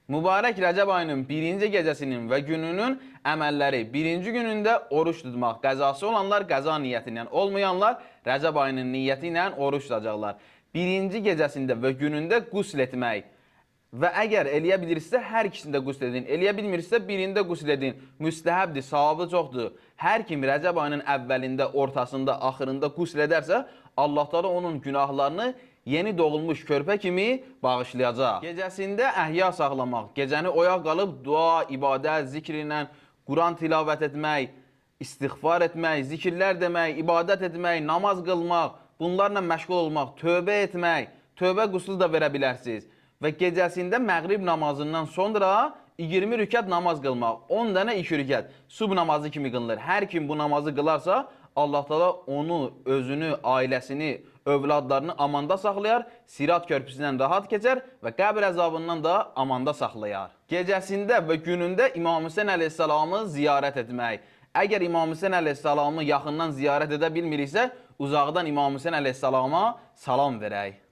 Mübarək Rəcəb ayının birinci gecəsinin və gününün əməlləri birinci günündə oruç tutmaq qəzası olanlar qəza niyyəti ilə, olmayanlar Rəcəb ayının niyyəti ilə oruç tutacaqlar. Birinci gecəsində və günündə qusl etmək və əgər eləyə bilirsə hər ikisində qusl edin, eləyə bilmirsə birində qusl edin. Müstəhəbdir, savabı çoxdur. Hər kim Rəcəb ayının əvvəlində, ortasında, axırında qusl edərsə, Allah Teala onun günahlarını yeni doğulmuş körpə kimi bağışlayacaq. Gecəsində əhya saxlamaq, gecəni oyaq qalıb dua, ibadət, zikr ilə, Quran tilavət etmək, istiğfar etmək, zikirlər demək, ibadət etmək, namaz qılmaq, bunlarla məşğul olmaq, tövbə etmək, tövbə quslu da verə bilərsiniz. Və gecəsində məğrib namazından sonra 20 rükət namaz qılmaq, 10 dənə 2 rükət subh namazı kimi qılınır. Hər kim bu namazı qılarsa, Allah Teala onu, özünü, ailəsini, övladlarını amanda saxlayar, Sirat körpüsündən rahat keçər və qəbr əzabından da amanda saxlayar. Gecəsində və günündə İmam Hüseyn əleyhissalamı ziyarət etmək. Əgər İmam Hüseyn əleyhissalamı yaxından ziyarət edə bilmiriksə, uzaqdan İmam Hüseyn əleyhissalama salam verək.